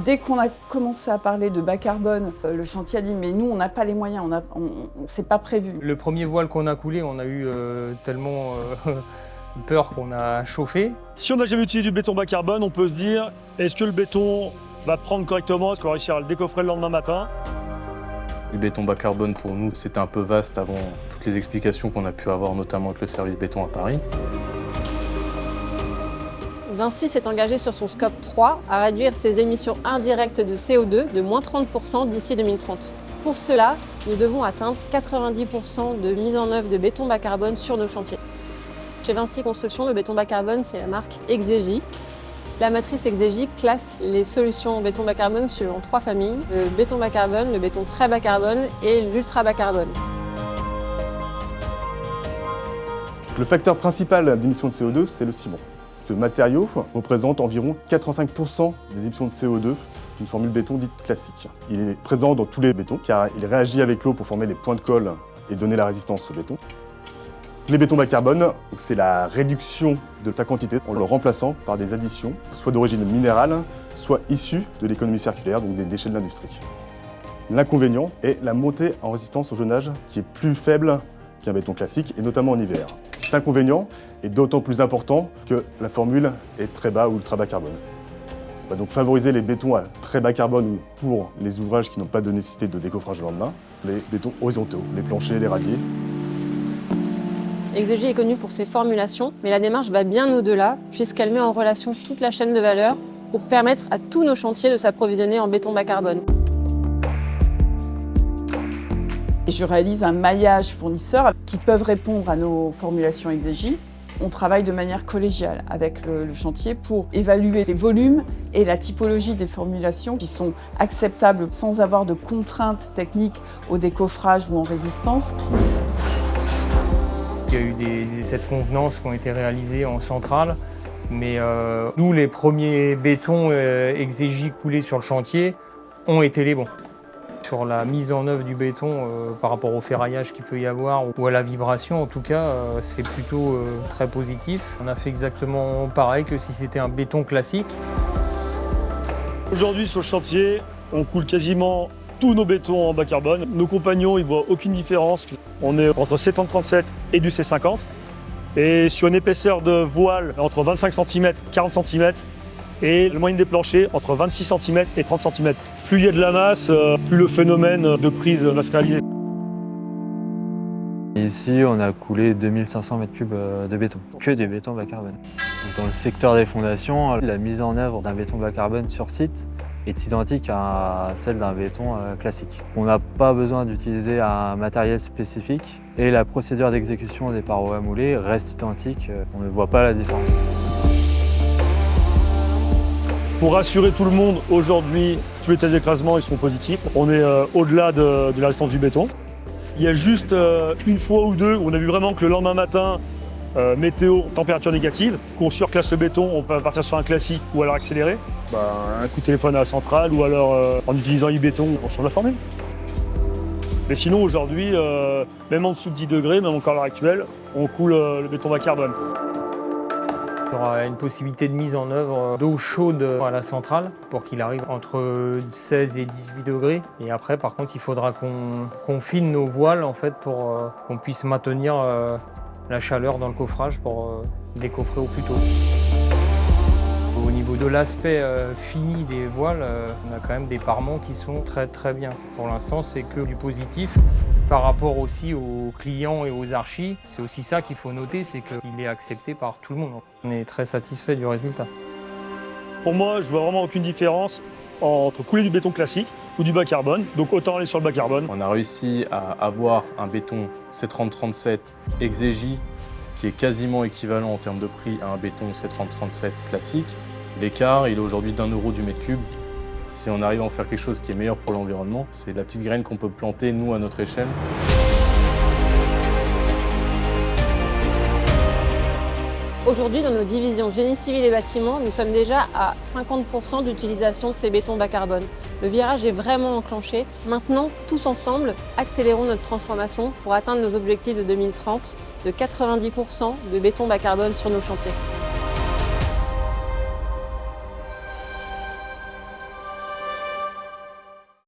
dès qu'on a commencé à parler de bas carbone, le chantier a dit mais nous on n'a pas les moyens, c'est pas prévu. Le premier voile qu'on a coulé, on a eu tellement peur qu'on a chauffé. Si on n'a jamais utilisé du béton bas carbone, on peut se dire, est-ce que le béton va prendre correctement? Est-ce qu'on va réussir à le décoffrer le lendemain matin? Le béton bas carbone pour nous, c'était un peu vaste avant toutes les explications qu'on a pu avoir, notamment avec le service béton à Paris. Vinci s'est engagé sur son scope 3 à réduire ses émissions indirectes de CO2 de moins 30% d'ici 2030. Pour cela, nous devons atteindre 90% de mise en œuvre de béton bas carbone sur nos chantiers. Chez Vinci Construction, le béton bas carbone, c'est la marque Exegi. La matrice Exegi classe les solutions en béton bas carbone selon 3 familles, le béton bas carbone, le béton très bas carbone et l'ultra bas carbone. Le facteur principal d'émissions de CO2, c'est le ciment. Ce matériau représente environ 85% des émissions de CO2 d'une formule béton dite classique. Il est présent dans tous les bétons car il réagit avec l'eau pour former les points de colle et donner la résistance au béton. Les bétons bas carbone, c'est la réduction de sa quantité en le remplaçant par des additions, soit d'origine minérale, soit issues de l'économie circulaire, donc des déchets de l'industrie. L'inconvénient est la montée en résistance au jaunage qui est plus faible qu'un béton classique, et notamment en hiver. Cet inconvénient est d'autant plus important que la formule est très bas ou ultra bas carbone. On va donc favoriser les bétons à très bas carbone ou pour les ouvrages qui n'ont pas de nécessité de décoffrage le lendemain, les bétons horizontaux, les planchers, les radiers. Exegi est connu pour ses formulations, mais la démarche va bien au-delà puisqu'elle met en relation toute la chaîne de valeur pour permettre à tous nos chantiers de s'approvisionner en béton bas carbone. Et je réalise un maillage fournisseur qui peuvent répondre à nos formulations Exegi. On travaille de manière collégiale avec le chantier pour évaluer les volumes et la typologie des formulations qui sont acceptables sans avoir de contraintes techniques au décoffrage ou en résistance. Il y a eu des essais de convenance qui ont été réalisés en centrale, mais nous, les premiers bétons Exegi coulés sur le chantier ont été les bons. Sur la mise en œuvre du béton par rapport au ferraillage qu'il peut y avoir ou à la vibration, en tout cas, c'est plutôt très positif. On a fait exactement pareil que si c'était un béton classique. Aujourd'hui, sur le chantier, on coule quasiment tous nos bétons en bas carbone. Nos compagnons, ils voient aucune différence. On est entre 70-37 et du C50. Et sur une épaisseur de voile entre 25 cm et 40 cm, et le moyenne des planchers entre 26 cm et 30 cm. Plus il y a de la masse, plus le phénomène de prise va se réaliser. Ici, on a coulé 2500 m3 de béton, que des bétons bas carbone. Dans le secteur des fondations, la mise en œuvre d'un béton bas carbone sur site est identique à celle d'un béton classique. On n'a pas besoin d'utiliser un matériel spécifique et la procédure d'exécution des parois moulées reste identique, on ne voit pas la différence. Pour rassurer tout le monde, aujourd'hui, tous les tests d'écrasement ils sont positifs. On est au-delà de la résistance du béton. Il y a juste une fois ou deux où on a vu vraiment que le lendemain matin, météo, température négative, qu'on surclasse le béton, on peut partir sur un classique ou alors accélérer. Un coup de téléphone à la centrale ou alors en utilisant e-béton, on change la formule. Mais sinon aujourd'hui, même en dessous de 10 degrés, même encore à l'heure actuelle, on coule le béton bas carbone. Il y aura une possibilité de mise en œuvre d'eau chaude à la centrale pour qu'il arrive entre 16 et 18 degrés. Et après, par contre, il faudra qu'on fine nos voiles en fait, pour qu'on puisse maintenir la chaleur dans le coffrage pour décoffrer au plus tôt. Au niveau de l'aspect fini des voiles, on a quand même des parements qui sont très très bien. Pour l'instant, c'est que du positif. Par rapport aussi aux clients et aux archis, c'est aussi ça qu'il faut noter, c'est qu'il est accepté par tout le monde. On est très satisfait du résultat. Pour moi, je vois vraiment aucune différence entre couler du béton classique ou du bas carbone, donc autant aller sur le bas carbone. On a réussi à avoir un béton C30-37 Exegi qui est quasiment équivalent en termes de prix à un béton C30-37 classique. L'écart, il est aujourd'hui d'1 € du mètre cube. Si on arrive à en faire quelque chose qui est meilleur pour l'environnement, c'est la petite graine qu'on peut planter, nous, à notre échelle. Aujourd'hui, dans nos divisions génie civil et bâtiment, nous sommes déjà à 50% d'utilisation de ces bétons bas carbone. Le virage est vraiment enclenché. Maintenant, tous ensemble, accélérons notre transformation pour atteindre nos objectifs de 2030 de 90% de béton bas carbone sur nos chantiers.